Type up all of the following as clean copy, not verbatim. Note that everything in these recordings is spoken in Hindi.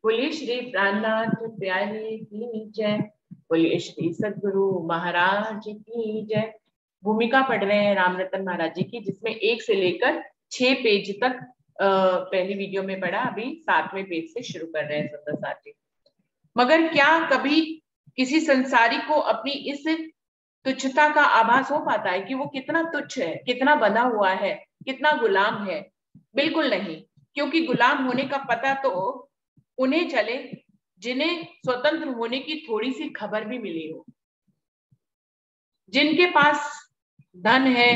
बोलिए श्री प्राणनाथ प्यारे की जय। बोलिए श्री सद्गुरु महाराज की जय। भूमिका पढ़ रहे हैं राम रतन महाराज जी की, जिसमें 1 से लेकर 6 पेज तक पहली वीडियो में पढ़ा। अभी 7वें पेज से शुरू कर रहे हैं सुंदर साथी। मगर क्या कभी किसी संसारी को अपनी इस तुच्छता का आभास हो पाता है कि वो कितना तुच्छ है, कितना बंधा हुआ है, कितना गुलाम है? बिल्कुल नहीं, क्योंकि गुलाम होने का पता तो उन्हें चले जिन्हें स्वतंत्र होने की थोड़ी सी खबर भी मिली हो। जिनके पास धन है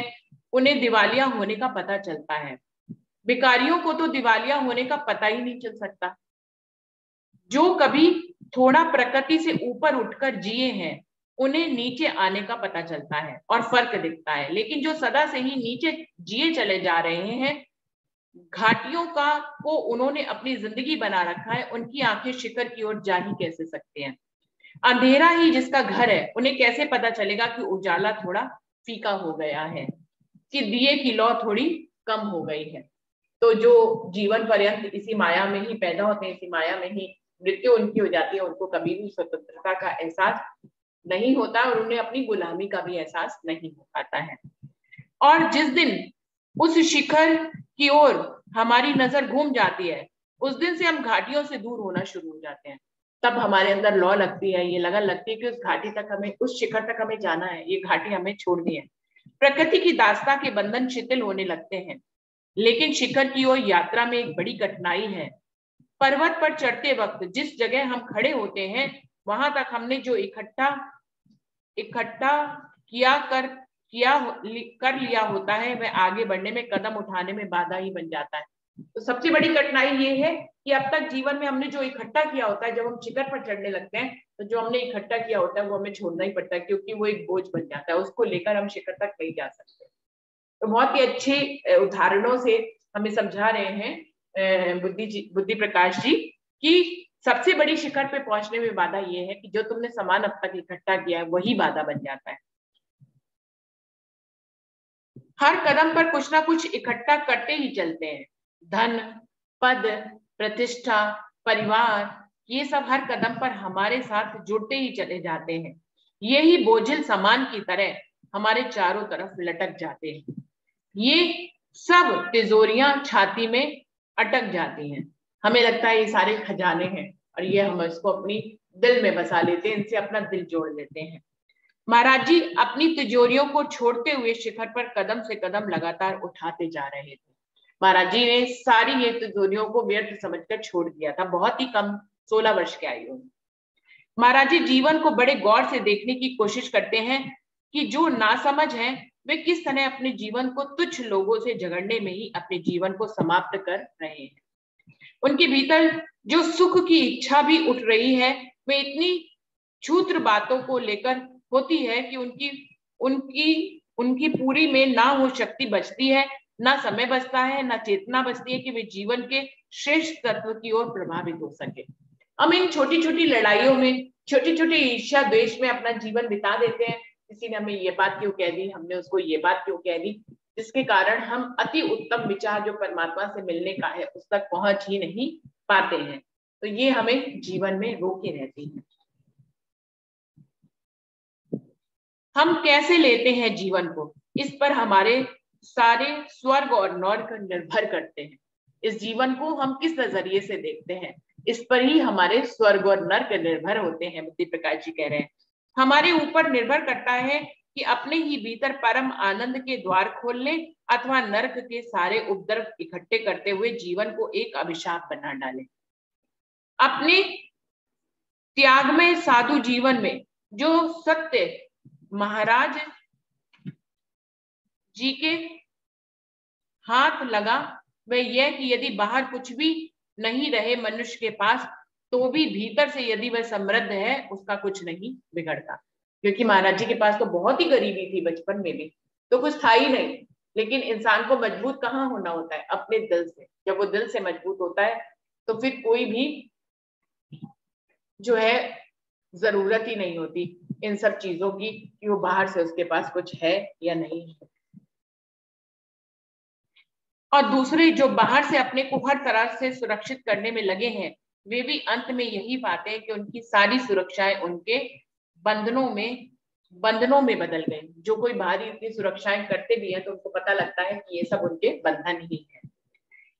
उन्हें दिवालिया होने का पता चलता है। भिखारियों को तो दिवालिया होने का पता ही नहीं चल सकता। जो कभी थोड़ा प्रकृति से ऊपर उठकर जिए हैं उन्हें नीचे आने का पता चलता है और फर्क दिखता है। लेकिन जो सदा से ही नीचे जिए चले जा रहे हैं, घाटियों का को उन्होंने अपनी जिंदगी बना रखा है, उनकी आंखें शिखर की ओर जा ही कैसे सकते हैं? अंधेरा ही जिसका घर है, उन्हें कैसे पता चलेगा कि उजाला थोड़ा फीका हो गया है, कि दिए की लौ थोड़ी कम हो गई है? तो जो जीवन पर्यंत इसी माया में ही पैदा होते हैं, इसी माया में ही मृत्यु उनकी हो जाती है, उनको कभी भी स्वतंत्रता का एहसास नहीं होता और उन्हें अपनी गुलामी का भी एहसास नहीं हो पाता है। और जिस दिन उस शिखर की ओर हमारी नजर घूम जाती है, उस दिन से हम घाटियों से दूर होना शुरू हो जाते हैं। तब हमारे अंदर लौ लगती है, ये लगन लगती है कि उस घाटी तक हमें, उस शिखर तक हमें जाना है, ये घाटी हमें छोड़नी है। प्रकृति की दास्ता के बंधन शिथिल होने लगते हैं। लेकिन शिखर की ओर यात्रा में एक बड़ी कठिनाई है। पर्वत पर चढ़ते वक्त जिस जगह हम खड़े होते हैं, वहां तक हमने जो इकट्ठा कर लिया होता है, वह आगे बढ़ने में, कदम उठाने में बाधा ही बन जाता है। तो सबसे बड़ी कठिनाई ये है कि अब तक जीवन में हमने जो इकट्ठा किया होता है, जब हम शिखर पर चढ़ने लगते हैं तो जो हमने इकट्ठा किया होता है वो हमें छोड़ना ही पड़ता है, क्योंकि वो एक बोझ बन जाता है। उसको लेकर हम शिखर तक नहीं जा सकते। तो बहुत ही अच्छे उदाहरणों से हमें समझा रहे हैं बुद्धि प्रकाश जी कि सबसे बड़ी शिखर पे पहुंचने में बाधा ये है कि जो तुमने सामान अब तक इकट्ठा किया है वही बाधा बन जाता है। हर कदम पर कुछ ना कुछ इकट्ठा करते ही चलते हैं। धन, पद, प्रतिष्ठा, परिवार, ये सब हर कदम पर हमारे साथ जुड़ते ही चले जाते हैं। यही बोझिल सामान की तरह हमारे चारों तरफ लटक जाते हैं। ये सब तिजोरियां छाती में अटक जाती हैं। हमें लगता है ये सारे खजाने हैं और ये हम इसको अपनी दिल में बसा लेते हैं, इनसे अपना दिल जोड़ लेते हैं। महाराज जी अपनी तिजोरियों को छोड़ते हुए शिखर पर कदम से कदम लगातार उठाते जा रहे थे। महाराज जी ने सारी ये तिजोरियों को व्यर्थ समझकर छोड़ दिया था, बहुत ही कम 16 वर्ष के आयु में। महाराज जी जीवन को बड़े गौर से देखने की कोशिश करते हैं कि जो नासमझ हैं वे किस तरह अपने जीवन को तुच्छ लोगों से झगड़ने में ही अपने जीवन को समाप्त कर रहे हैं। उनके भीतर जो सुख की इच्छा भी उठ रही है, वे इतनी क्षुद्र बातों को लेकर होती है कि उनकी उनकी उनकी पूरी में ना वो शक्ति बचती है, ना समय बचता है, ना चेतना बचती है कि वे जीवन के श्रेष्ठ तत्व की ओर प्रभावित हो सके। हम इन छोटी छोटी लड़ाइयों में, छोटी छोटी ईर्ष्या द्वेष में अपना जीवन बिता देते हैं। किसी ने हमें ये बात क्यों कह दी, हमने उसको ये बात क्यों कह दी, जिसके कारण हम अति उत्तम विचार जो परमात्मा से मिलने का है उस तक पहुंच ही नहीं पाते हैं। तो ये हमें जीवन में रोके रहती है। हम कैसे लेते हैं जीवन को, इस पर हमारे सारे स्वर्ग और नर्क निर्भर करते हैं। इस जीवन को हम किस नजरिए से देखते हैं, इस पर ही हमारे स्वर्ग और नर्क निर्भर होते हैं। बुद्धि प्रकाश जी कह रहे हैं हमारे ऊपर निर्भर करता है कि अपने ही भीतर परम आनंद के द्वार खोल लें अथवा नर्क के सारे उपद्रव इकट्ठे करते हुए जीवन को एक अभिशाप बना डालें। अपने त्यागमय साधु जीवन में जो सत्य महाराज जी के हाथ लगा वह यह कि यदि बाहर कुछ भी नहीं रहे मनुष्य के पास, तो भी भीतर से यदि वह समृद्ध है उसका कुछ नहीं बिगड़ता। क्योंकि महाराज जी के पास तो बहुत ही गरीबी थी, बचपन में भी तो कुछ था ही नहीं। लेकिन इंसान को मजबूत कहाँ होना होता है? अपने दिल से। जब वो दिल से मजबूत होता है तो फिर कोई भी जो है जरूरत ही नहीं होती इन सब चीजों की कि वो बाहर से उसके पास कुछ है या नहीं है। और दूसरे जो बाहर से अपने को हर तरह से सुरक्षित करने में लगे हैं, वे भी अंत में यही पाते हैं कि उनकी सारी सुरक्षाएं उनके बंधनों में बदल गई। जो कोई बाहरी इतनी सुरक्षाएं करते भी हैं तो उनको पता लगता है कि ये सब उनके बंधन ही है।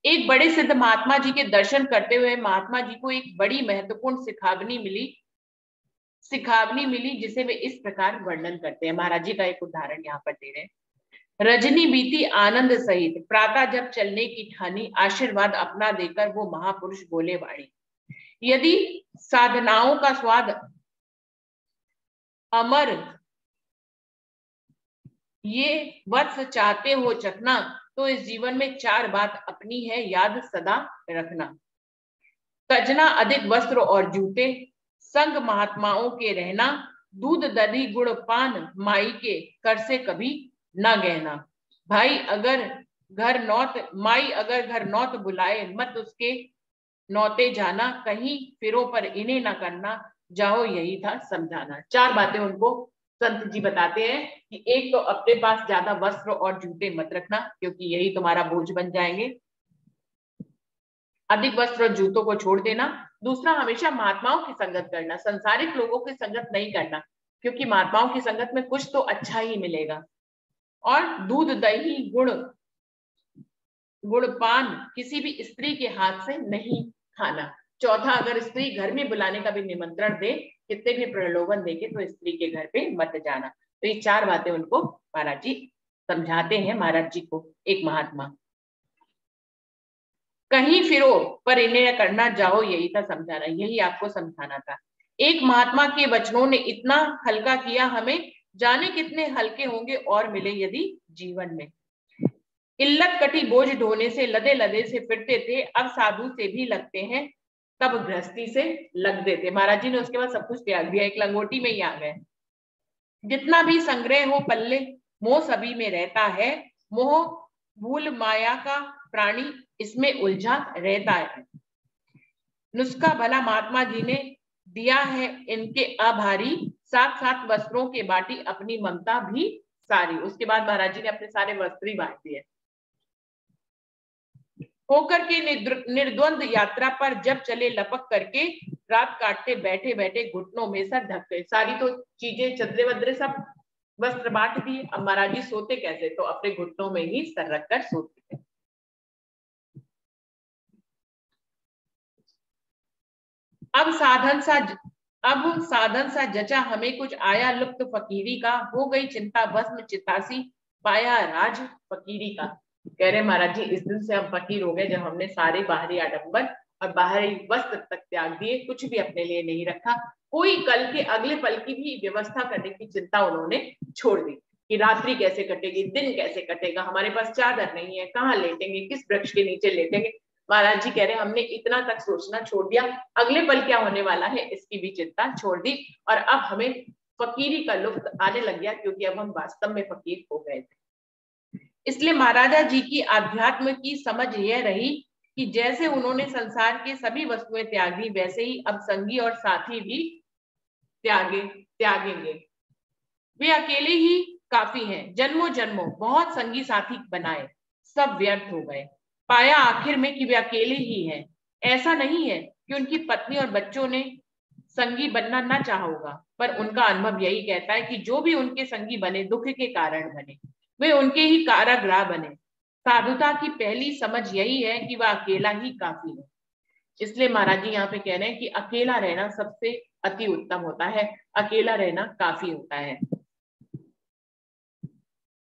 एक बड़े सिद्ध महात्मा जी के दर्शन करते हुए महात्मा जी को एक बड़ी महत्वपूर्ण सिखावनी मिली जिसे वे इस प्रकार वर्णन करते हैं। महाराज जी का एक उदाहरण यहाँ पर दे रहे हैं। रजनी बीती आनंद सहित, प्रातः जब चलने की ठानी, आशीर्वाद अपना देकर वो महापुरुष बोले वाणी, यदि साधनाओं का स्वाद अमर ये वत्स चाहते हो चखना, तो इस जीवन में 4 बात अपनी है याद सदा रखना। तजना अधिक वस्त्र और जूते, संग महात्माओं के रहना, दूध दही गुड़ पान माई के कर से कभी न गहना। माई अगर घर नौत बुलाए, मत उसके नौते जाना, कहीं फिरो पर इन्हें न करना, जाओ यही था समझाना। 4 बातें उनको संत जी बताते हैं कि एक तो अपने पास ज्यादा वस्त्र और जूते मत रखना क्योंकि यही तुम्हारा बोझ बन जाएंगे, अधिक वस्त्र और जूतों को छोड़ देना। दूसरा, हमेशा महात्माओं की संगत करना, संसारिक लोगों की संगत नहीं करना क्योंकि महात्माओं की संगत में कुछ तो अच्छा ही मिलेगा। और दूध दही गुड़ पान किसी भी स्त्री के हाथ से नहीं खाना। चौथा, अगर स्त्री घर में बुलाने का भी निमंत्रण दे, कितने भी प्रलोभन देके, तो स्त्री के घर पे मत जाना। तो ये 4 बातें उनको महाराज जी समझाते हैं, महाराज जी को एक महात्मा। कहीं फिरो पर इन्हें करना, जाओ यही था समझाना, यही आपको समझाना था। एक महात्मा के वचनों ने इतना हल्का किया हमें, जाने कितने हल्के होंगे और मिले यदि जीवन में। इल्लत कटी बोझ ढोने से लदे लदे से फिरते थे, अब साधु से भी लगते हैं, तब गृहस्थी से लगते थे। महाराज जी ने उसके बाद सब कुछ त्याग दिया, एक लंगोटी में ही आ गए। जितना भी संग्रह हो पल्ले, मोह सभी में रहता है, मोह भूल माया का प्राणी इसमें उलझा रहता है। नुस्खा भला महात्मा जी ने दिया है इनके आभारी, साथ साथ वस्त्रों के बाटी अपनी ममता भी सारी। उसके बाद महाराज जी ने अपने सारे वस्त्र ही बांट दिए। होकर के निर्द्वंद यात्रा पर जब चले लपक करके, रात काटते बैठे बैठे घुटनों में सर ढक गए। सारी तो चीजें चदरे वदरे सब वस्त्र बांट दिए, अब महाराज जी सोते कैसे, तो अपने घुटनों में ही सर रखकर सोते थे। अब साधन सा जचा हमें कुछ आया लुप्त फकीरी का, हो गई चिंता भस्म चितासी, पाया राज फकीरी का। कह रहे महाराज जी, इस दिन से हम फकीर हो गए जब हमने सारे बाहरी आडंबर और बाहरी वस्त्र तक त्याग दिए, कुछ भी अपने लिए नहीं रखा। कोई कल के अगले पल की भी व्यवस्था करने की चिंता उन्होंने छोड़ दी कि रात्रि कैसे कटेगी, दिन कैसे कटेगा, हमारे पास चादर नहीं है, कहाँ लेटेंगे, किस वृक्ष के नीचे लेटेंगे। महाराज जी कह रहे हमने इतना तक सोचना छोड़ दिया, अगले पल क्या होने वाला है इसकी भी चिंता छोड़ दी, और अब हमें फकीरी का लुत्फ आने लग गया क्योंकि अब हम वास्तव में फकीर हो गए थे। इसलिए महाराजा जी की आध्यात्म की समझ यह रही कि जैसे उन्होंने संसार के सभी वस्तुएं त्यागी, वैसे ही अब संगी और साथी भी त्यागेंगे। वे अकेले ही काफी हैं, जन्मों जन्मों बहुत संगी साथी बनाए, सब व्यर्थ हो गए। पाया आखिर में कि वे अकेले ही हैं। ऐसा नहीं है कि उनकी पत्नी और बच्चों ने संगी बनना ना चाहा होगा, पर उनका अनुभव यही कहता है कि जो भी उनके संगी बने, दुख के कारण बने, वे उनके ही कारागृह बने। साधुता की पहली समझ यही है कि वह अकेला ही काफी है। इसलिए महाराज जी यहाँ पे कह रहे हैं कि अकेला रहना सबसे अति उत्तम होता है, अकेला रहना काफी होता है।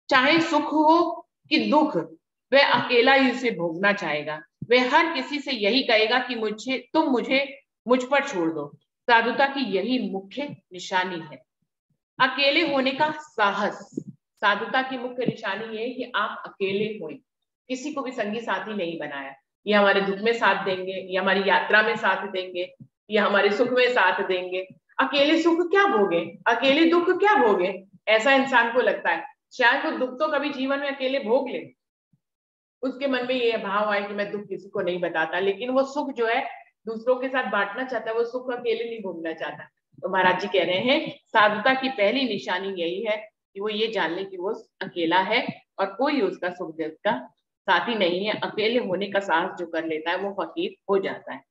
चाहे सुख हो कि दुख, वह अकेला ही उसे भोगना चाहेगा। वह हर किसी से यही कहेगा कि मुझ पर छोड़ दो। साधुता की यही मुख्य निशानी है, अकेले होने का साहस। साधुता की मुख्य निशानी है कि आप अकेले हो, किसी को भी संगी साथी नहीं बनाया। ये हमारे दुख में साथ देंगे, ये हमारी यात्रा में साथ देंगे, ये हमारे सुख में साथ देंगे। अकेले सुख क्या भोगे, अकेले दुख क्या भोगे, ऐसा इंसान को लगता है। शायद वो दुख तो कभी जीवन में अकेले भोग ले, उसके मन में ये भाव आए कि मैं दुख किसी को नहीं बताता, लेकिन वो सुख जो है दूसरों के साथ बांटना चाहता है, वो सुख अकेले नहीं भोगना चाहता। तो महाराज जी कह रहे हैं साधुता की पहली निशानी यही है कि वो ये जान ले कि वो अकेला है और कोई उसका सुख दुख का साथी नहीं है। अकेले होने का साहस जो कर लेता है वो फकीर हो जाता है।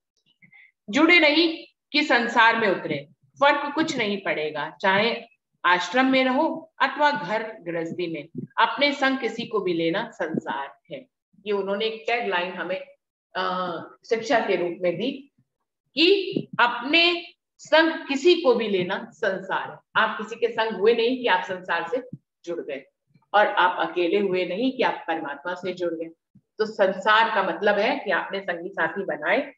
जुड़े नहीं कि संसार में उतरे, फर्क कुछ नहीं पड़ेगा, चाहे आश्रम में रहो अथवा घर गृहस्थी में, अपने संग किसी को भी लेना संसार है। ये उन्होंने एक टैग लाइन हमें शिक्षा के रूप में दी कि अपने संग किसी को भी लेना संसार है। आप किसी के संग हुए नहीं कि आप संसार से जुड़ गए, और आप अकेले हुए नहीं कि आप परमात्मा से जुड़ गए। तो संसार का मतलब है कि आपने संगी साथी बनाए,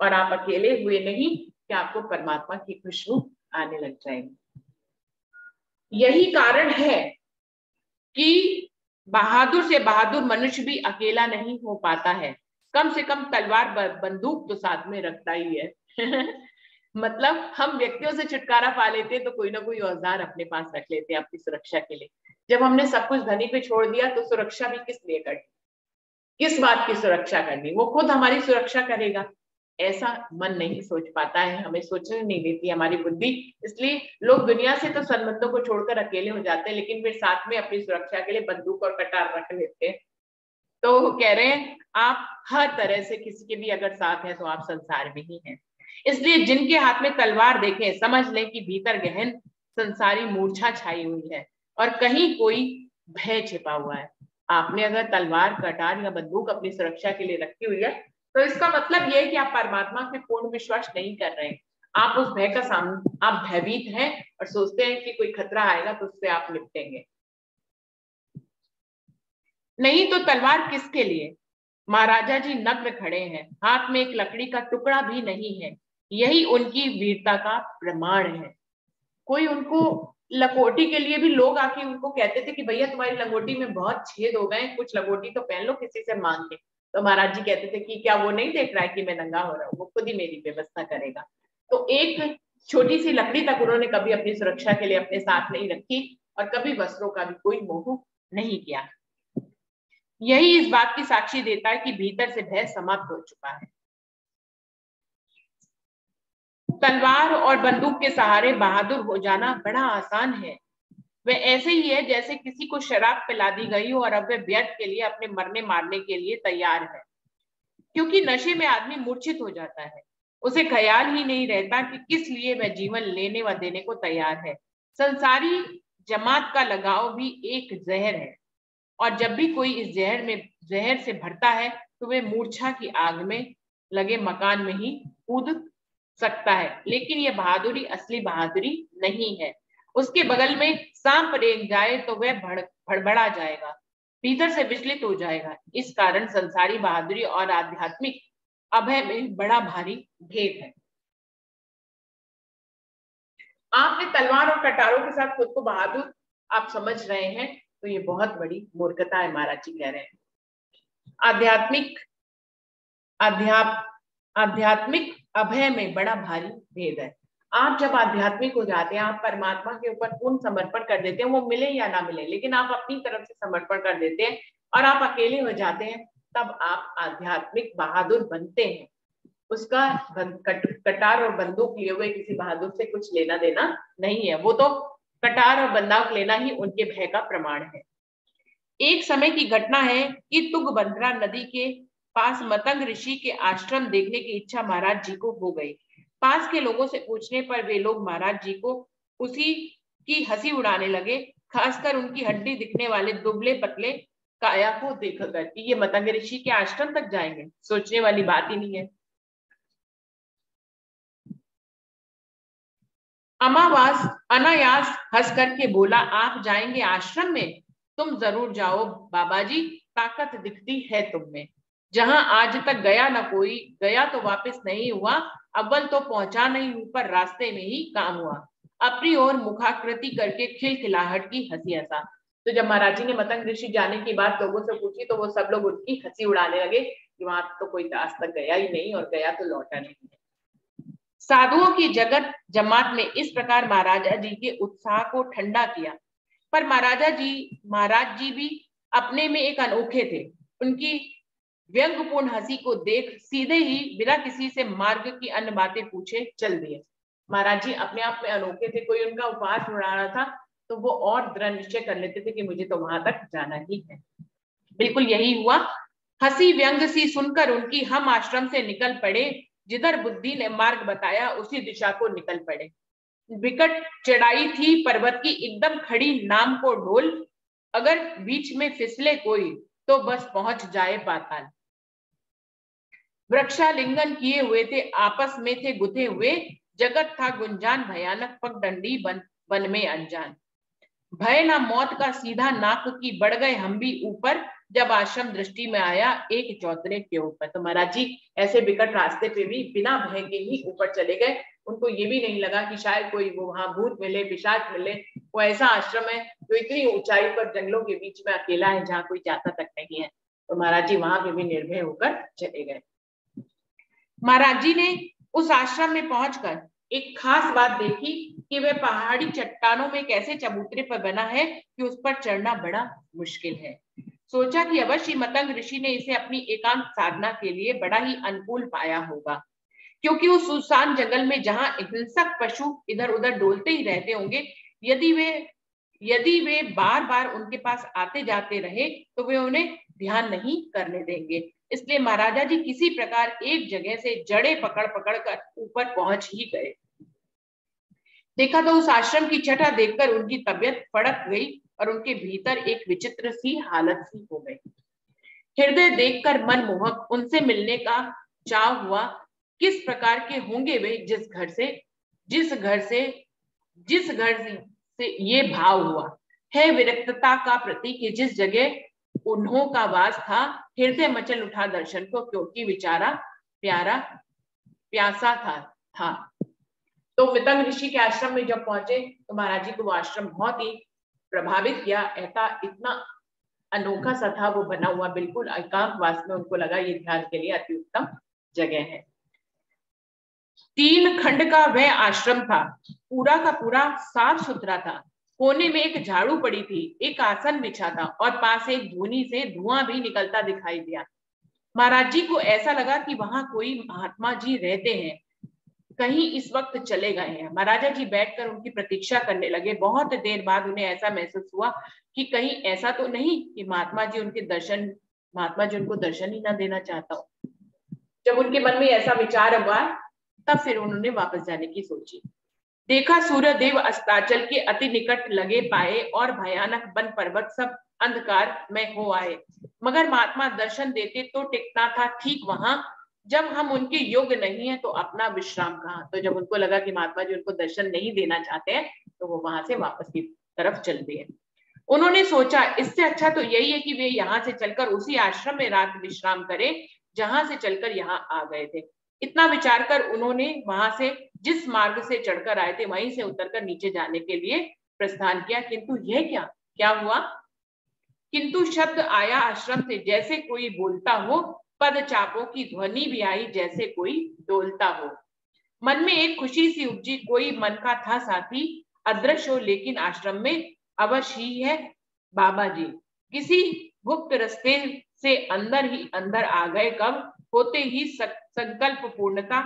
और आप अकेले हुए नहीं कि आपको परमात्मा की खुशबू आने लग जाएगी। यही कारण है कि बहादुर से बहादुर मनुष्य भी अकेला नहीं हो पाता है, कम से कम तलवार बंदूक तो साथ में रखता ही है। मतलब हम व्यक्तियों से छुटकारा पा लेते हैं तो कोई ना कोई औजार अपने पास रख लेते हैं अपनी सुरक्षा के लिए। जब हमने सब कुछ धनी पे छोड़ दिया तो सुरक्षा भी किस लिए करनी, किस बात की सुरक्षा करनी, वो खुद हमारी सुरक्षा करेगा। ऐसा मन नहीं सोच पाता है, हमें सोचने नहीं देती हमारी बुद्धि। इसलिए लोग दुनिया से तो संबंधों को छोड़कर अकेले हो जाते हैं, लेकिन फिर साथ में अपनी सुरक्षा के लिए बंदूक और कटार रख लेते हैं। तो वो कह रहे हैं आप हर तरह से किसी के भी अगर साथ है तो आप संसार में ही हैं। इसलिए जिनके हाथ में तलवार देखें समझ लें कि भीतर गहन संसारी मूर्छा छाई हुई है और कहीं कोई भय छिपा हुआ है। आपने अगर तलवार कटार या बंदूक अपनी सुरक्षा के लिए रखी हुई है तो इसका मतलब यह है कि आप परमात्मा पे पूर्ण विश्वास नहीं कर रहे हैं। आप उस भय का सामना, आप भयभीत हैं और सोचते हैं कि कोई खतरा आएगा तो उससे आप निपटेंगे। नहीं तो तलवार किसके लिए? महाराजा जी नग्न खड़े हैं, हाथ में एक लकड़ी का टुकड़ा भी नहीं है, यही उनकी वीरता का प्रमाण है। कोई उनको लंगोटी के लिए भी लोग आके उनको कहते थे कि भैया तुम्हारी लंगोटी में बहुत छेद हो गए, कुछ लंगोटी तो पहन लो किसी से मांग के। तो महाराज जी कहते थे कि क्या वो नहीं देख रहा है कि मैं नंगा हो रहा हूँ, वो खुद ही मेरी व्यवस्था करेगा। तो एक छोटी सी लकड़ी तक उन्होंने कभी अपनी सुरक्षा के लिए अपने साथ नहीं रखी और कभी वस्त्रों का भी कोई मोह नहीं किया। यही इस बात की साक्षी देता है कि भीतर से भय समाप्त हो चुका है। तलवार और बंदूक के सहारे बहादुर हो जाना बड़ा आसान है। वह ऐसे ही है जैसे किसी को शराब पिला दी गई हो और अब वह व्यर्थ के लिए अपने मरने मारने के लिए तैयार है। क्योंकि नशे में आदमी मूर्छित हो जाता है, उसे ख्याल ही नहीं रहता कि किस लिए वह जीवन लेने व देने को तैयार है। संसारी जमात का लगाव भी एक जहर है, और जब भी कोई इस जहर से भरता है तो वह मूर्छा की आग में लगे मकान में ही कूद सकता है। लेकिन यह बहादुरी असली बहादुरी नहीं है। उसके बगल में सांप रेंग जाए तो वह भड़बड़ा जाएगा, भीतर से विचलित हो जाएगा। इस कारण संसारी बहादुरी और आध्यात्मिक अभय में बड़ा भारी भेद है। आपने तलवार और कटारों के साथ खुद को बहादुर आप समझ रहे हैं तो ये बहुत बड़ी मूर्खता है, महाराज जी कह रहे हैं। आध्यात्मिक अभय में बड़ा भारी भेद है। आप जब आध्यात्मिक हो जाते हैं, आप परमात्मा के ऊपर पूर्ण समर्पण कर देते हैं, वो मिले या ना मिले, लेकिन आप अपनी तरफ से समर्पण कर देते हैं और आप अकेले हो जाते हैं, तब आप आध्यात्मिक बहादुर बनते हैं। उसका कटार और बंदूक लिए हुए किसी बहादुर से कुछ लेना देना नहीं है। वो तो कटार और बंदूक लेना ही उनके भय का प्रमाण है। एक समय की घटना है कि तुंगभद्रा नदी के पास मतंग ऋषि के आश्रम देखने की इच्छा महाराज जी को हो गई। पास के लोगों से पूछने पर वे लोग महाराज जी को उसी की हंसी उड़ाने लगे, खासकर उनकी हड्डी दिखने वाले दुबले पतले काया को देखकर कि ये मतंग ऋषि के आश्रम तक जाएंगे, सोचने वाली बात ही नहीं है। अमावास अनायास हंस करके बोला, आप जाएंगे आश्रम में? तुम जरूर जाओ बाबा जी, ताकत दिखती है तुम में। जहां आज तक गया न कोई, गया तो वापस नहीं हुआ, अव्वल तो पहुंचा नहीं ऊपर रास्ते में ही काम हुआ। अपनी ओर मुखाकृति करके खिलखिलाहट की हंसी हंसा। तो जब महाराज जी ने मतंग ऋषि जाने की बात लोगों से पूछी तो वो सब लोग उनकी हंसी उड़ाने लगे कि वहां तो कोई आज तक गया ही नहीं और गया तो लौटा नहीं है। साधुओं की जगत जमात ने इस प्रकार महाराजा जी के उत्साह को ठंडा किया, पर महाराज जी भी अपने में एक अनोखे थे। उनकी व्यंग्यपूर्ण हंसी को देख सीधे ही बिना किसी से मार्ग की अन्य बातें पूछे चल दिए। महाराज जी अपने आप में अनोखे थे, कोई उनका उपहास उड़ा रहा था तो वो और दृढ़ निश्चय कर लेते थे कि मुझे तो वहां तक जाना ही है। बिल्कुल यही हुआ। हंसी व्यंग सी सुनकर उनकी हम आश्रम से निकल पड़े जिधर बुद्धि ने मार्ग बताया उसी दिशा को निकल पड़े। विकट चढ़ाई थी पर्वत की, एकदम खड़ी नाम को ढोल, अगर बीच में फिसले कोई तो बस पहुंच जाए पाताल। वृक्षालिंगन किए हुए थे, आपस में थे गुथे हुए, जगत था गुंजान भयानक, पगडंडी बन में अनजान। भय ना मौत का सीधा नाक की, बढ़ गए हम भी ऊपर, जब आश्रम दृष्टि में आया एक चौतरे के ऊपर। तो महाराज जी ऐसे विकट रास्ते पे भी बिना भय के ही ऊपर चले गए। उनको ये भी नहीं लगा कि शायद कोई वो वहां भूत मिले, पिशाच मिले। वो ऐसा आश्रम है जो इतनी ऊंचाई पर जंगलों के बीच में अकेला है, जहाँ कोई जाता तक नहीं है। तो महाराज जी वहां पे भी निर्भय होकर चले गए। महाराज जी ने उस आश्रम में पहुंचकर एक खास बात देखी कि वह पहाड़ी चट्टानों में कैसे चबूतरे पर बना है कि उस पर चढ़ना बड़ा मुश्किल है। सोचा कि अवश्य मतंग ऋषि ने इसे अपनी एकांत साधना के लिए बड़ा ही अनुकूल पाया होगा, क्योंकि उस सुनसान जंगल में जहां हिंसक पशु इधर उधर डोलते ही रहते होंगे, यदि वे बार बार उनके पास आते जाते रहे तो वे उन्हें ध्यान नहीं करने देंगे। इसलिए महाराजा जी किसी प्रकार एक जगह से जड़े पकड़ पकड़ कर ऊपर पहुंच ही गए। देखा तो उस आश्रम की छटा देखकर उनकी तबीयत फड़क गई और उनके भीतर एक विचित्र सी हालत सी हो गई। हृदय देखकर मनमोहक, उनसे मिलने का चाव हुआ। किस प्रकार के होंगे वे, जिस घर से ये भाव हुआ है विरक्तता का प्रतीक, जिस जगह उन्हों का वास था। हृदय मचल उठा दर्शन को, क्योंकि बेचारा प्यारा प्यासा था। तो वितंग ऋषि के आश्रम में जब पहुंचे तो महाराज जी को वो आश्रम बहुत ही प्रभावित किया। ऐसा इतना अनोखा सा था वो बना हुआ, बिल्कुल एकांतवास में। उनको लगा ये ध्यान के लिए अति उत्तम जगह है। 3 खंड का वह आश्रम था, पूरा का पूरा साफ सुथरा था। कोने में एक झाड़ू पड़ी थी, एक आसन बिछा था और पास एक धूनी से धुआं भी निकलता दिखाई दिया। महाराज जी को ऐसा लगा कि वहां कोई महात्मा जी रहते हैं, कहीं इस वक्त चले गए हैं। महाराजा जी बैठकर उनकी प्रतीक्षा करने लगे। बहुत देर बाद उन्हें ऐसा महसूस हुआ कि कहीं ऐसा तो नहीं कि महात्मा जी उनको दर्शन ही ना देना चाहता हो। जब उनके मन में ऐसा विचार हुआ तब फिर उन्होंने वापस जाने की सोची। देखा सूर्यदेव अस्ताचल के अति निकट लगे पाए और भयानक वन पर्वत सब अंधकार में हो आए, मगर महात्मा दर्शन देते तो टिकना था ठीक वहां। जब हम उनके योग्य नहीं है तो अपना विश्राम कहाँ। तो जब उनको लगा कि महात्मा जी उनको दर्शन नहीं देना चाहते हैं तो वो वहां से वापस की तरफ चल दिए। उन्होंने सोचा इससे अच्छा तो यही है कि वे यहाँ से चलकर उसी आश्रम में रात विश्राम करें जहां से चलकर यहाँ आ गए थे। इतना विचार कर उन्होंने वहां से जिस मार्ग से चढ़कर आए थे वहीं से उतरकर नीचे जाने के लिए प्रस्थान किया। किंतु यह क्या हुआ, किंतु शब्द आया आश्रम से जैसे कोई बोलता हो, पद चापों की ध्वनि भी आई जैसे कोई डोलता हो। मन में एक खुशी सी उपजी, कोई मन का था साथी, अदृश्य हो लेकिन आश्रम में अवश्य ही है बाबा जी। किसी गुप्त रास्ते से अंदर ही अंदर आ गए, कब होते ही संकल्प पूर्णता,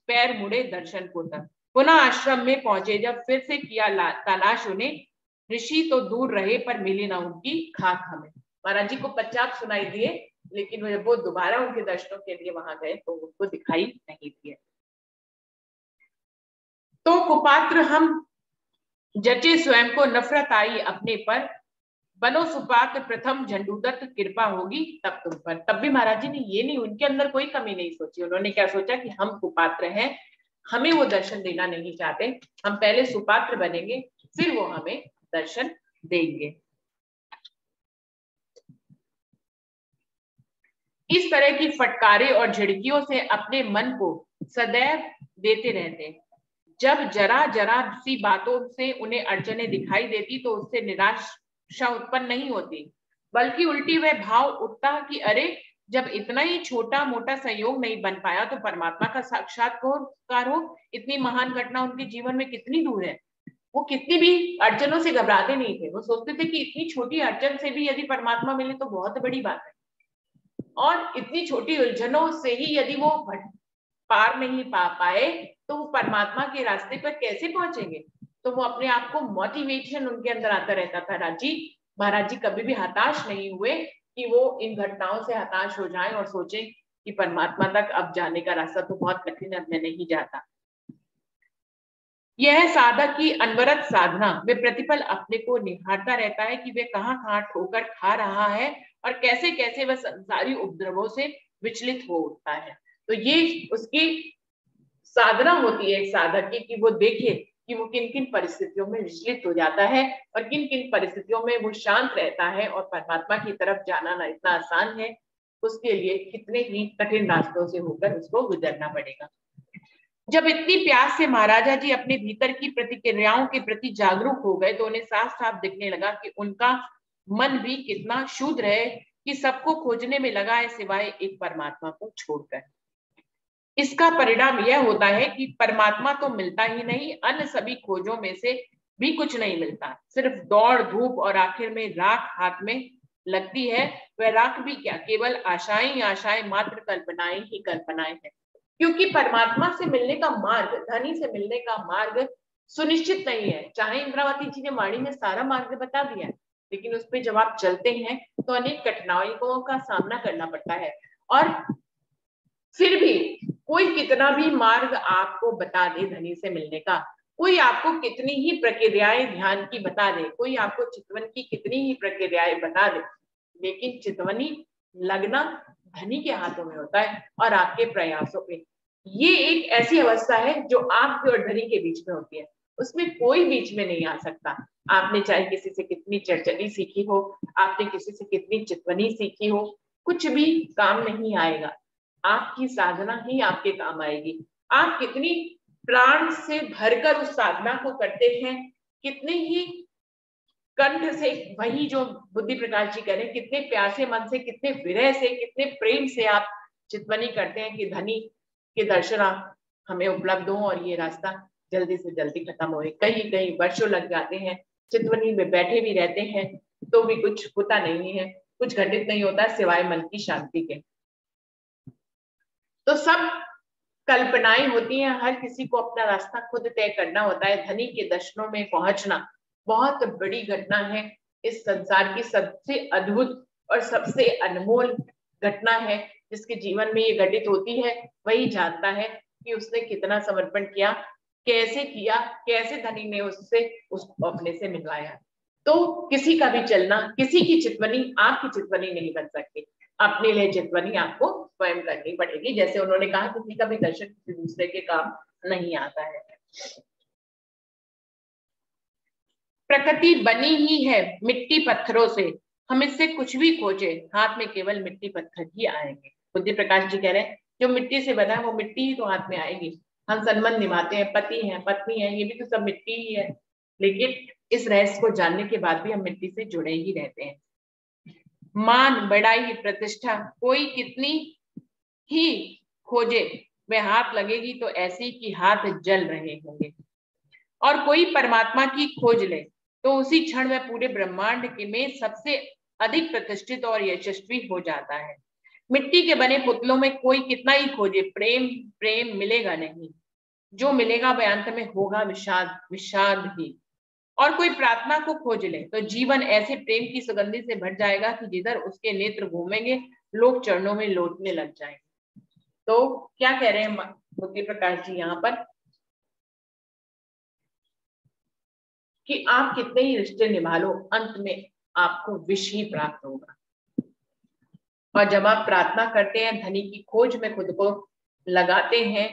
पैर मुड़े दर्शन को तक। पुनः आश्रम में पहुंचे, जब फिर से किया तलाश उन्हें, ऋषि तो दूर रहे पर मिली ना उनकी खाक हमें। महाराज जी को पश्चात सुनाई दिए, लेकिन जब वो दोबारा उनके दर्शनों के लिए वहां गए तो उनको दिखाई नहीं दिए। तो कुपात्र हम जचे स्वयं को, नफरत आई अपने पर, बनो सुपात्र प्रथम झंडूदत्त, कृपा होगी तब तुम पर। तब भी महाराज जी ने ये नहीं, उनके अंदर कोई कमी नहीं सोची। उन्होंने क्या सोचा कि हम कुपात्र हैं, हमें वो दर्शन देना नहीं चाहते, हम पहले सुपात्र बनेंगे फिर वो हमें दर्शन देंगे। इस तरह की फटकारे और झिड़कियों से अपने मन को सदैव देते रहते। जब जरा जरा सी बातों से उन्हें अड़चने दिखाई देती तो उससे निराशा उत्पन्न नहीं होती, बल्कि उल्टी वह भाव उठता कि अरे जब इतना ही छोटा मोटा सहयोग नहीं बन पाया तो परमात्मा का साक्षात्कार हो, इतनी महान घटना उनके जीवन में कितनी दूर है। वो कितनी भी अड़चनों से घबराते नहीं थे, वो सोचते थे कि इतनी छोटी अड़चन से भी यदि परमात्मा मिले तो बहुत बड़ी बात है, और इतनी छोटी उलझनों से ही यदि वो पार नहीं पा पाए तो वो परमात्मा के रास्ते पर कैसे पहुंचेंगे। तो वो अपने आप को मोटिवेशन उनके अंदर आता रहता था। महाराज जी कभी भी हताश नहीं हुए कि वो इन घटनाओं से हताश हो जाएं और सोचें कि परमात्मा तक अब जाने का रास्ता तो बहुत कठिन है, मैं नहीं जाता। यह साधक की अनवरत साधना में प्रतिपल अपने को निहारता रहता है कि वे कहाँ कहाँ ठोकर खा रहा है और कैसे कैसे वह संसारी उपद्रवों से विचलित हो उठता है। तो ये उसकी साधना होती है एक साधक की, कि वो देखे कि वो किन किन परिस्थितियों में विचलित हो जाता है और किन किन परिस्थितियों में वो शांत रहता है, और परमात्मा की तरफ जाना ना इतना आसान है, उसके लिए कितने ही कठिन रास्तों से होकर उसको गुजरना पड़ेगा। जब इतनी प्यास से महाराजा जी अपने भीतर की प्रतिक्रियाओं के प्रति जागरूक हो गए तो उन्हें साफ साफ दिखने लगा कि उनका मन भी कितना शूद्र है कि सबको खोजने में लगा है सिवाय एक परमात्मा को छोड़कर। इसका परिणाम यह होता है कि परमात्मा तो मिलता ही नहीं, अन्य सभी खोजों में से भी कुछ नहीं मिलता, सिर्फ दौड़ धूप और आखिर में राख हाथ में लगती है। वह राख भी क्या, केवल आशाएं ही आशाएं, मात्र कल्पनाएं ही कल्पनाएं हैं। क्योंकि परमात्मा से मिलने का मार्ग, धनी से मिलने का मार्ग सुनिश्चित नहीं है। चाहे इंद्रावती जी ने वाणी में सारा मार्ग बता दिया है, लेकिन उस पर जब आप चलते हैं तो अनेक कठिनाइयों का सामना करना पड़ता है। और फिर भी कोई कितना भी मार्ग आपको बता दे धनी से मिलने का, कोई आपको कितनी ही प्रक्रियाएं ध्यान की बता दे, कोई आपको चितवन की कितनी ही प्रक्रियाएं बता दे, लेकिन चितवनी लगना धनी के हाथों में होता है और आपके प्रयासों पे। ये एक ऐसी अवस्था है जो आपके और धनी के बीच में होती है, उसमें कोई बीच में नहीं आ सकता। आपने चाहे किसी से कितनी चरचरी सीखी हो, आपने किसी से कितनी चितवनी सीखी हो, कुछ भी काम नहीं आएगा। आपकी साधना ही आपके काम आएगी। आप कितनी प्राण से भरकर उस साधना को करते हैं, कितने ही कंठ से, वही जो बुद्धि प्रकाश जी कह रहे हैं, कितने प्यासे मन से, कितने विरह से, कितने प्रेम से आप चितवनी करते हैं कि धनी के दर्शन हमें उपलब्ध हो और ये रास्ता जल्दी से जल्दी खत्म हो। कहीं कहीं वर्षों लग जाते हैं, चितवनी में बैठे भी रहते हैं तो भी कुछ होता नहीं है, कुछ घटित नहीं होता सिवाय मन की शांति के। तो सब कल्पनाएं होती हैं, हर किसी को अपना रास्ता खुद तय करना होता है। धनी के दर्शनों में पहुंचना बहुत बड़ी घटना है, इस संसार की सबसे अद्भुत और सबसे अनमोल घटना है। जिसके जीवन में ये घटित होती है वही जानता है कि उसने कितना समर्पण किया, कैसे धनी ने उसको अपने से मिलवाया। तो किसी का भी चलना, किसी की चितवनी आपकी चितवनी नहीं बन सकती, अपने लिए चितवनी आपको स्वयं करनी पड़ेगी। जैसे उन्होंने कहा, किसी का भी दर्शन किसी दूसरे के काम नहीं आता है। प्रकृति बनी ही है मिट्टी पत्थरों से, हम इससे कुछ भी खोजे हाथ में केवल मिट्टी पत्थर ही आएंगे। बुद्धि प्रकाश जी कह रहे हैं जो मिट्टी से बना है वो मिट्टी ही तो हाथ में आएगी। हम संबंध निभाते हैं, पति हैं पत्नी है, ये भी तो सब मिट्टी ही है, लेकिन इस रहस्य को जानने के बाद भी हम मिट्टी से जुड़े ही रहते हैं। मान बढ़ाई प्रतिष्ठा कोई कितनी ही खोजे वे हाथ लगेगी तो ऐसी कि हाथ जल रहे होंगे। और कोई परमात्मा की खोज ले तो उसी क्षण में पूरे ब्रह्मांड के में सबसे अधिक प्रतिष्ठित और यशस्वी हो जाता है। मिट्टी के बने पुतलों में कोई कितना ही खोजे, प्रेम मिलेगा नहीं। जो मिलेगा वह अंत में होगा विषाद ही। और कोई प्रार्थना को खोज ले तो जीवन ऐसे प्रेम की सुगंधी से भर जाएगा कि जिधर उसके नेत्र घूमेंगे लोग चरणों में लौटने लग जाएंगे। तो क्या कह रहे हैं बुद्धि प्रकाश जी यहाँ पर, कि आप कितने ही रिश्ते निभा लो अंत में आपको विष ही प्राप्त होगा। और जब आप प्रार्थना करते हैं, धनी की खोज में खुद को लगाते हैं,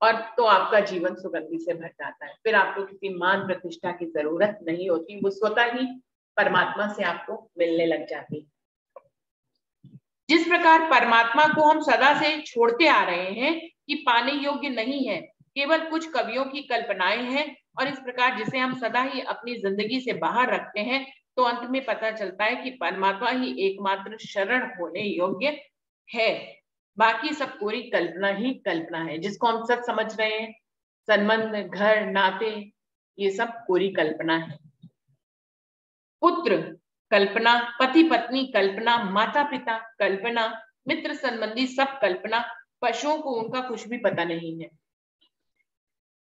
और तो आपका जीवन सुगंधि से भर जाता है। फिर आपको किसी मान प्रतिष्ठा की जरूरत नहीं होती, वो स्वतः ही परमात्मा से आपको मिलने लग जाती है। जिस प्रकार परमात्मा को हम सदा से छोड़ते आ रहे हैं कि पाने योग्य नहीं है, केवल कुछ कवियों की कल्पनाएं हैं, और इस प्रकार जिसे हम सदा ही अपनी जिंदगी से बाहर रखते हैं, तो अंत में पता चलता है कि परमात्मा ही एकमात्र शरण होने योग्य है। बाकी सब पूरी कल्पना ही कल्पना है। जिसको हम सब समझ रहे हैं, संबंध, घर, नाते, ये सब पूरी कल्पना है। पुत्र कल्पना, पति पत्नी कल्पना, माता पिता कल्पना, मित्र संबंधी सब कल्पना, पशुओं को उनका कुछ भी पता नहीं है।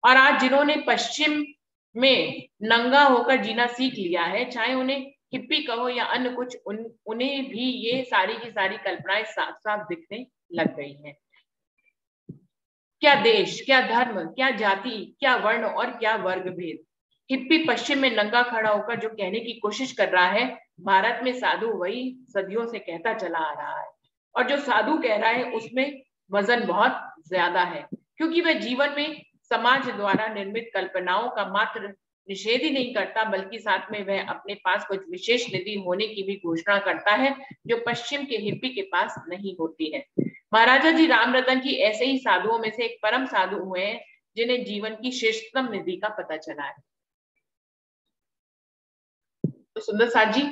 और आज जिन्होंने पश्चिम में नंगा होकर जीना सीख लिया है, चाहे उन्हें हिप्पी कहो या अन्य कुछ, उन्हें भी ये सारी की सारी कल्पनाएं साफ साफ दिखने लग गई हैं। क्या देश, क्या धर्म, क्या जाति, क्या वर्ण और क्या वर्ग भेद। हिप्पी पश्चिम में नंगा खड़ा होकर जो कहने की कोशिश कर रहा है, भारत में साधु वही सदियों से कहता चला आ रहा है। और जो साधु कह रहा है उसमें वजन बहुत ज्यादा है, क्योंकि वह जीवन में समाज द्वारा निर्मित कल्पनाओं का मात्र निषेध ही नहीं करता, बल्कि साथ में वह अपने पास कुछ विशेष निधि होने की भी घोषणा करता है, जो पश्चिम के हिप्पी के पास नहीं होती है। महाराजा जी राम रतन जी ऐसे ही साधुओं में से एक परम साधु हुए हैं, जिन्हें जीवन की श्रेष्ठतम निधि का पता चला है। तो सुंदर साथ जी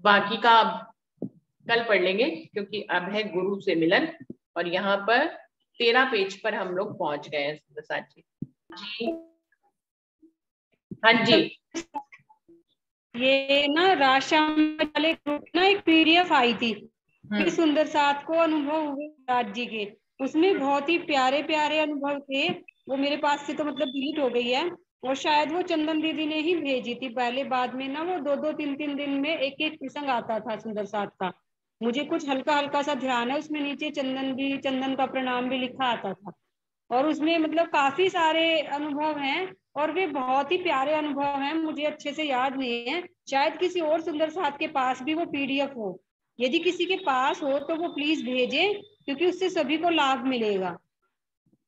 बाकी का कल पढ़ लेंगे, क्योंकि अब है गुरु से मिलन, और यहाँ पर 13 पेज पर हम लोग पहुंच गए हैं। सुंदर साथ जी जी हाँ जी, ये ना राजशाम वाले ग्रुप ना एक पीडीएफ आई थी, सुंदर साथ को अनुभव हुए राज जी के, उसमें बहुत ही प्यारे प्यारे अनुभव थे। वो मेरे पास से तो मतलब डिलीट हो गई है, और शायद वो चंदन दीदी ने ही भेजी थी पहले, बाद में ना वो 2-2 3-3 दिन में एक एक प्रसंग आता था सुंदर साथ का। मुझे कुछ हल्का हल्का सा ध्यान है, उसमें नीचे चंदन का प्रणाम भी लिखा आता था, और उसमें मतलब काफी सारे अनुभव हैं, और वे बहुत ही प्यारे अनुभव हैं। मुझे अच्छे से याद नहीं है, शायद किसी और सुंदर साथ के पास भी वो पीडीएफ हो। यदि किसी के पास हो तो वो प्लीज भेजें, क्योंकि उससे सभी को लाभ मिलेगा।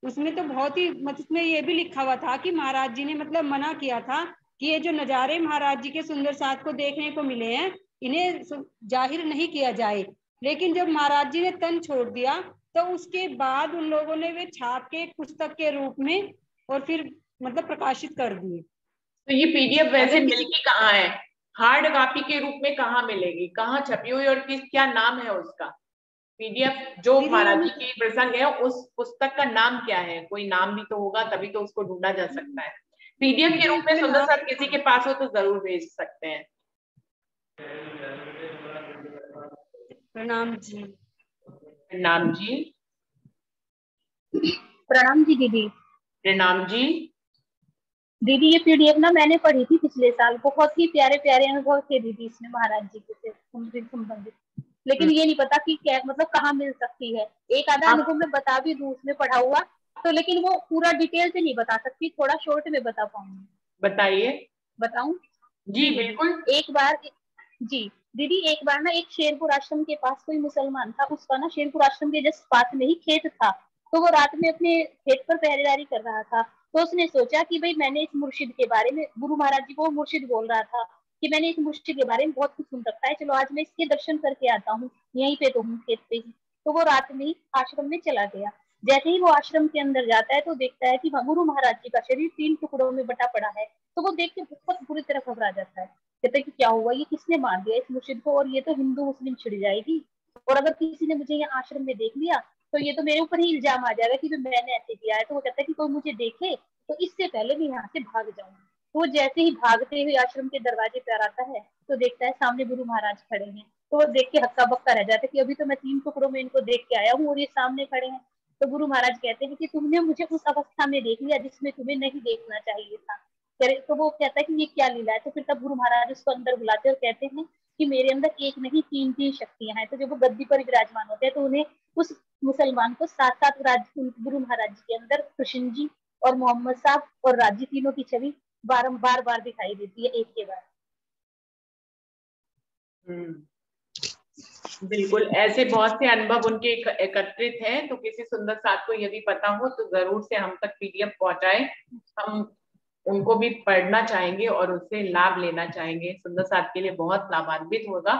उसमें तो बहुत ही मतलब उसमें ये भी लिखा हुआ था कि महाराज जी ने मतलब मना किया था कि ये जो नजारे महाराज जी के सुंदर साथ को देखने को मिले हैं, इन्हें जाहिर नहीं किया जाए। लेकिन जब महाराज जी ने तन छोड़ दिया, तो उसके बाद उन लोगों ने वे छाप के एक पुस्तक के रूप में और फिर मतलब प्रकाशित कर दिए। तो ये पीडीएफ वैसे मिलती कहाँ है? हार्ड कॉपी के रूप में कहाँ मिलेगी, कहाँ छपी हुई, और किस क्या नाम है उसका? पीडीएफ जो महाराज जी की प्रसंग है उस पुस्तक का नाम क्या है? कोई नाम भी तो होगा, तभी तो उसको ढूंढा जा सकता है। पीडीएफ के रूप में सुंदर साहब किसी के पास हो तो जरूर भेज सकते हैं। प्रणाम जी। प्रणाम जी। प्रणाम जी दीदी। प्रणाम जी। दीदी ये पीडीएफ ना मैंने पढ़ी थी पिछले साल, बहुत ही प्यारे प्यारे अनुभव थे दीदी इसमें महाराज जी के संबंधित, लेकिन ये नहीं पता कि क्या मतलब कहाँ मिल सकती है। एक आधा अनुभव मैं बता भी दूं उसमें पढ़ा हुआ तो, लेकिन वो पूरा डिटेल से नहीं बता सकती, थोड़ा शॉर्ट में बता पाऊंगी। बताइए। बताऊं? जी बिल्कुल। एक बार जी दीदी, एक बार ना एक शेरपुर आश्रम के पास कोई मुसलमान था, उसका ना शेरपुर आश्रम के जस्ट पास में ही खेत था, तो वो रात में अपने खेत पर पहरेदारी कर रहा था। तो उसने सोचा कि भाई मैंने इस मुर्शिद के बारे में, गुरु महाराज जी को मुर्शिद बोल रहा था कि मैंने इस मुर्शिद के बारे में बहुत कुछ सुन रखा है, चलो आज मैं इसके दर्शन करके आता हूँ, यहीं पे तो हूँ खेत पे ही। तो वो रात में ही आश्रम में चला गया। जैसे ही वो आश्रम के अंदर जाता है तो देखता है कि गुरु महाराज जी का शरीर 3 टुकड़ों में बटा पड़ा है। तो वो देख के बहुत बुरी तरह घबरा जाता है, कहते कि क्या हुआ, ये किसने मार दिया इस मुर्शिद को, और ये तो हिंदू मुस्लिम छिड़ जाएगी, और अगर किसी ने मुझे यहाँ आश्रम में देख लिया तो ये तो मेरे ऊपर ही इल्जाम आ जाएगा कि मैंने ऐसे किया है। तो वो कहता है कि कोई मुझे देखे तो इससे पहले मैं यहाँ से भाग जाऊंगा। तो वो जैसे ही भागते हुए आश्रम के दरवाजे पर आता है तो देखता है सामने गुरु महाराज खड़े हैं। तो वो देख के हक्का बक्का रह जाता है कि अभी तो मैं 3 टुकड़ों में इनको देख के आया हूँ और ये सामने खड़े हैं। तो गुरु महाराज कहते हैं कि तुमने मुझे उस अवस्था में देख लिया जिसमें तुम्हें नहीं देखना चाहिए था। तो वो कहता है कि ये क्या लीला है। तो फिर तब गुरु महाराज उसको अंदर बुलाते और कहते हैं कि मेरे अंदर एक नहीं 3 शक्तियां हैं। तो जब वो गद्दी पर विराजमान होते हैं तो उन्हें उस मुसलमान को 7 गुरु महाराज जी के अंदर कृष्ण जी और मोहम्मद साहब और राजी तीनों की छवि बार दिखाई देती है एक के बाद। बिल्कुल ऐसे बहुत से अनुभव उनके एकत्रित हैं, तो किसी सुंदर साथ को यदि पता हो तो जरूर से हम तक पीडीएफ पहुंचाए, हम उनको भी पढ़ना चाहेंगे और उससे लाभ लेना चाहेंगे। सुंदर साथ के लिए बहुत लाभान्वित होगा।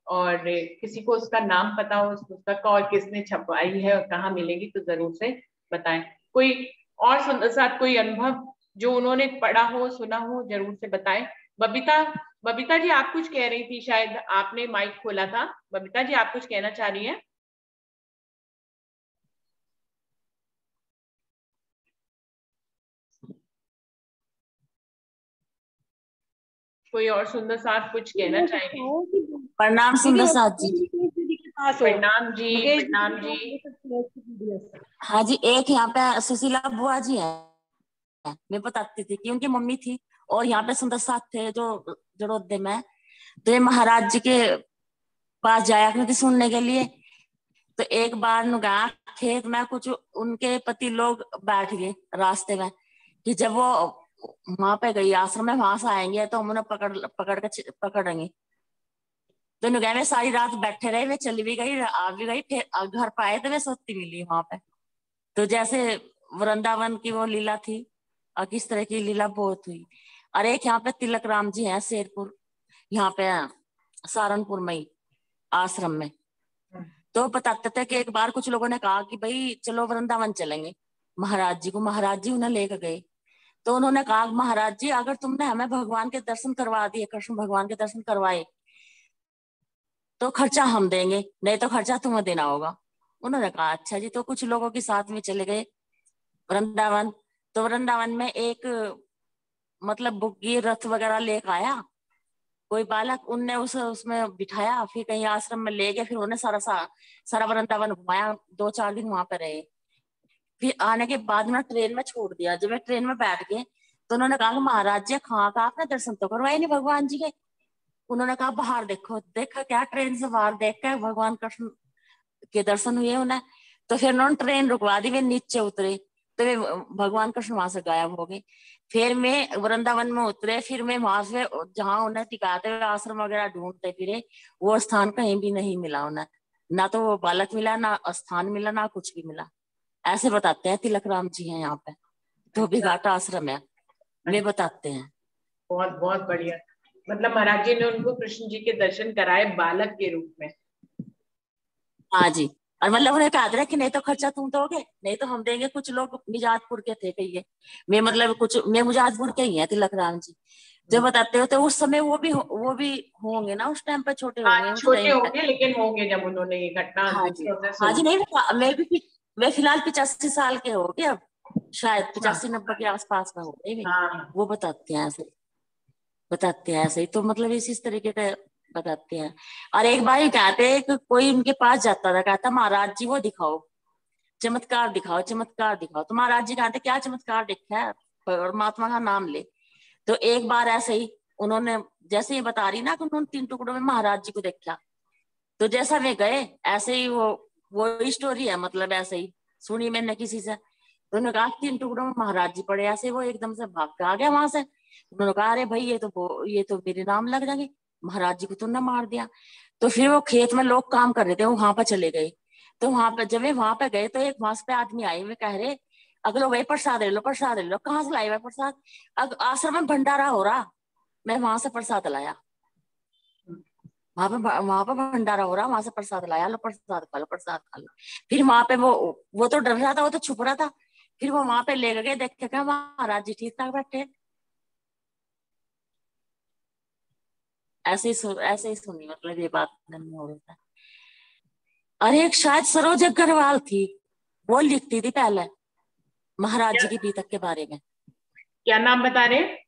और किसी को उसका नाम पता हो उस पुस्तक का और किसने छपवाई है और कहाँ मिलेगी तो जरूर से बताएं। कोई और सुंदर साथ कोई अनुभव जो उन्होंने पढ़ा हो सुना हो जरूर से बताएं। बबीता जी आप कुछ कह रही थी, शायद आपने माइक खोला था। बबीता जी आप कुछ कहना चाह रही हैं? कोई और सुंदर साथ कुछ कहना चाहेंगे? प्रणाम सुंदर साथ जी। प्रणाम जी। प्रणाम जी। हाँ जी, एक यहाँ पे सुशीला बुआ जी है, मैं बताती थी कि उनकी मम्मी थी, और यहाँ पे सुंदर साथ थे जो जड़ोदे में, तो ये महाराज जी के पास जाया करती सुनने के लिए। तो एक बार नु गया खेत में, कुछ उनके पति लोग बैठ गए रास्ते में कि जब वो वहां पे गई आश्रम में, वहां से आएंगे तो हम उन्हें पकड़ेंगे। तो नु गए वे सारी रात बैठे रहे, वे चली भी गई आ भी गई, फिर घर पे आए तो वे सोती मिली वहां पे। तो जैसे वृंदावन की वो लीला थी और किस तरह की लीला बहुत हुई। और एक यहाँ पे तिलक राम जी हैं शेरपुर, यहाँ पे सहारनपुर में ही आश्रम में। तो बताते थे कि एक बार कुछ लोगों ने कहा कि भाई चलो वृंदावन चलेंगे महाराज जी को, महाराज जी उन्हें लेकर गए। तो उन्होंने कहा महाराज जी अगर तुमने हमें भगवान के दर्शन करवा दिए, कृष्ण भगवान के दर्शन करवाए, तो खर्चा हम देंगे, नहीं तो खर्चा तुम्हें देना होगा। उन्होंने कहा अच्छा जी। तो कुछ लोगों के साथ में चले गए वृंदावन। तो वृंदावन में एक मतलब बुग्गी रथ वगैरह लेकर आया कोई बालक, उनने उसमें बिठाया, फिर कहीं आश्रम में ले गए, फिर उन्हें सारा वृंदावन घुमाया, 2-4 दिन वहां पे रहे। फिर आने के बाद उन्हें ट्रेन में छोड़ दिया। जब वे ट्रेन में बैठ गए तो उन्होंने कहा महाराज जी कहाँ का आपने दर्शन तो करवाए नहीं भगवान जी के। उन्होंने कहा बाहर देखो। देखा क्या, ट्रेन से बाहर देख कर भगवान कृष्ण के दर्शन हुए उन्हें। तो फिर उन्होंने ट्रेन रुकवा दी, वे नीचे उतरे तो वे भगवान कृष्ण वहां से गायब हो गए। फिर मैं वृंदावन में उतरे, फिर मैं वहां से जहाँ उन्हें टिकाते हुए आश्रम वगैरह ढूंढते फिरे, वो स्थान कहीं भी नहीं मिला उन्हें, ना तो वो बालक मिला, ना स्थान मिला, ना कुछ भी मिला। ऐसे बताते हैं तिलक राम जी हैं यहाँ पे, धोबी घाट आश्रम है, वे बताते हैं। बहुत बहुत बढ़िया। मतलब महाराज जी ने उनको कृष्ण जी के दर्शन कराए बालक के रूप में। हाँ जी। और मतलब उन्हें कहा था कि नहीं तो खर्चा तुम दोगे, नहीं तो हम देंगे। कुछ लोग मिजाजपुर के थे कहिए, मैं मतलब कुछ मैं मुजाजपुर के ही है तिलक राम जी। जो बताते हो तो उस समय वो भी होंगे ना, उस टाइम पे छोटे होंगे हाँ उस छोटे टाइम पे। होंगे, लेकिन होंगे जब उन्होंने ये घटना हाँ जी। दूसरों से हाँ जी। सुनी। नहीं मैं फिलहाल 85 साल के हो गए अब, शायद अच्छा। 85-90 के आसपास में हो गए वे। हाँ वो बताते हैं ऐसे ही। तो मतलब इस तरीके का बताते हैं। और एक बार ही कहते हैं कि कोई उनके पास जाता था, कहता महाराज जी वो दिखाओ, चमत्कार दिखाओ, चमत्कार दिखाओ। तो महाराज जी कहते क्या चमत्कार देखा है, परमात्मा का नाम ले। तो एक बार ऐसे ही उन्होंने, जैसे ही बता रही ना कि उन्होंने 3 टुकड़ों में महाराज जी को देखा, तो जैसा वे गए ऐसे ही वो स्टोरी है, मतलब ऐसे ही सुनी मैंने किसी से। तो उन्होंने कहा 3 टुकड़ों में महाराज जी पड़े, ऐसे वो एकदम से भाग के आ गया वहां से। उन्होंने कहा अरे भाई ये तो मेरे नाम लग जाएंगे, महाराज जी को तुमने मार दिया। तो फिर वो खेत में लोग काम कर रहे थे, वो वहां पर चले गए। तो वहां पर जब वे वहां पे गए तो एक वहां पे आदमी आए, वे कह रहे अगलो वही प्रसाद ले लो, प्रसाद ले लो। कहाँ से लाए हुए प्रसाद? आश्रम में भंडारा हो रहा, मैं वहां से प्रसाद लाया। वहां पे भंडारा हो रहा, वहां से प्रसाद लाया, लो प्रसाद खा लो, प्रसाद खा लो। फिर वहां पे वो तो डर रहा था, वो तो छुप रहा था। फिर वो वहां पे ले गए, देखे क्या महाराज जी ठीक ठाक बैठे। ऐसे ही सुनी, मतलब ये बात नहीं हो रहा था। अरे एक शायद सरोज अग्रवाल थी, वो लिखती थी पहले महाराज क्या, जी की बीतक के बारे में। क्या नाम बता रहे हैं?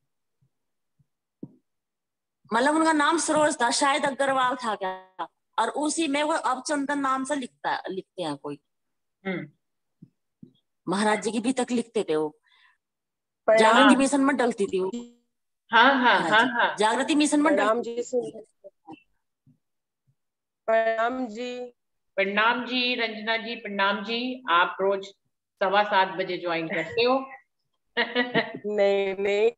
मतलब उनका नाम सरोज था, शायद अग्रवाल था क्या। और उसी में वो अब चंदन नाम से लिखते हैं कोई, हम्म। महाराज जी की बीतक लिखते थे वो। जागृति प्रणाम। मिशन में डलती थी वो। हाँ हाँ हाँ हाँ जी, हाँ। जागृति मिशन में प्रणाम डलती जी, थी। प्रणाम जी। प्रणाम जी रंजना जी, प्रणाम जी। आप रोज 7:15 बजे ज्वाइन करते हो। नहीं नहीं,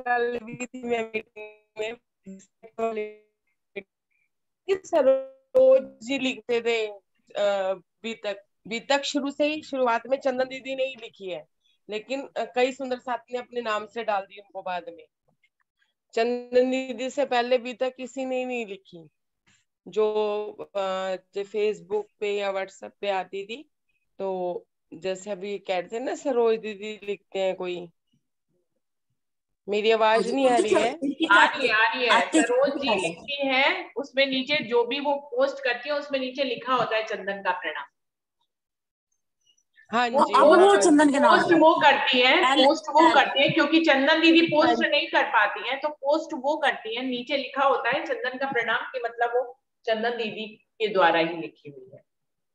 कल भी थी मैं मीटिंग में। सरोज जी लिखते थे बीतक। बीतक शुरू से ही, शुरुआत में चंदन दीदी ने ही लिखी है, लेकिन कई सुंदर साथी ने अपने नाम से डाल दी उनको बाद में। चंदन दीदी से पहले बीतक किसी ने ही नहीं लिखी, जो फेसबुक पे या व्हाट्सएप पे आती थी। तो जैसे अभी कहते हैं ना सरोज दीदी लिखते हैं कोई। मेरी हाँ आवाज जी, नहीं आ रही है? आ रही है आते सरोज थे जी पहले। लिखती है। उसमें नीचे जो भी वो पोस्ट करती है उसमें नीचे लिखा होता है चंदन का प्रणाम। हाँ वो जी, अब वो हाँ चंदन के नाम पोस्ट पे वो करती है, पहले पोस्ट वो करती है, क्योंकि चंदन दीदी हाँ पोस्ट नहीं कर पाती हैं, तो पोस्ट वो करती है। नीचे लिखा होता है चंदन का प्रणाम, की मतलब वो चंदन दीदी के द्वारा ही लिखी हुई है।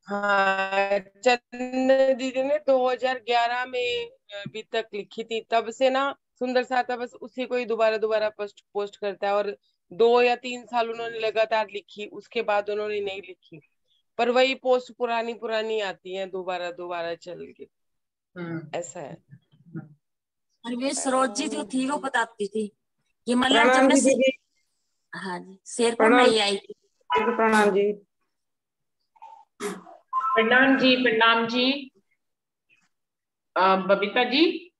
हाँ। चंदन दीदी ने 2011 में अभी तक लिखी थी, तब से ना सुंदर साथ है, बस उसी को ही दोबारा दोबारा पोस्ट करता है। और 2 या 3 साल उन्होंने लगातार लिखी, उसके बाद उन्होंने नहीं लिखी, पर वही पोस्ट पुरानी पुरानी आती है, दोबारा दोबारा चल के। ऐसा है। और वे सरोज जी जो थी वो बताती थी कि मतलब जब मैं हाँ जी शेरपुर में ही आई थी। प्रणाम जी। प्रणाम जी, प्रणाम जी। बबीता जी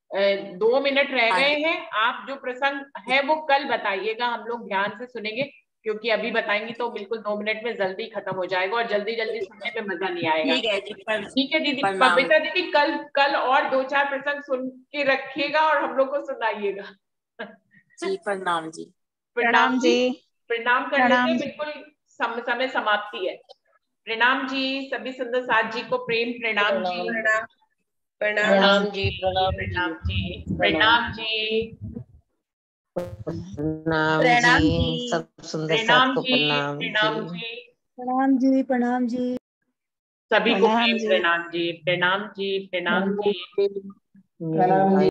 2 मिनट रह गए हैं, आप जो प्रसंग है वो कल बताइएगा, हम लोग ध्यान से सुनेंगे, क्योंकि अभी बताएंगी तो बिल्कुल 2 मिनट में जल्दी खत्म हो जाएगा और जल्दी जल्दी सुनने में मजा नहीं आएगा। ठीक है जी, ठीक है दीदी। बबीता दीदी कल और 2-4 प्रसंग सुन के रखिएगा और हम लोग को सुनाइएगा। जी प्रणाम जी। प्रणाम जी। प्रणाम कर लेते हैं, बिल्कुल समय समाप्ति है। प्रणाम जी, सभी सुंदर साथ जी को प्रेम प्रणाम जी। प्रणाम जी। प्रणाम जी। प्रणाम जी। प्रणाम जी। सब सुंदर साथ को प्रणाम जी। प्रणाम जी। प्रणाम जी। प्रणाम जी। सभी को प्रेम प्रणाम जी। प्रणाम जी। प्रणाम जी। प्रणाम जी।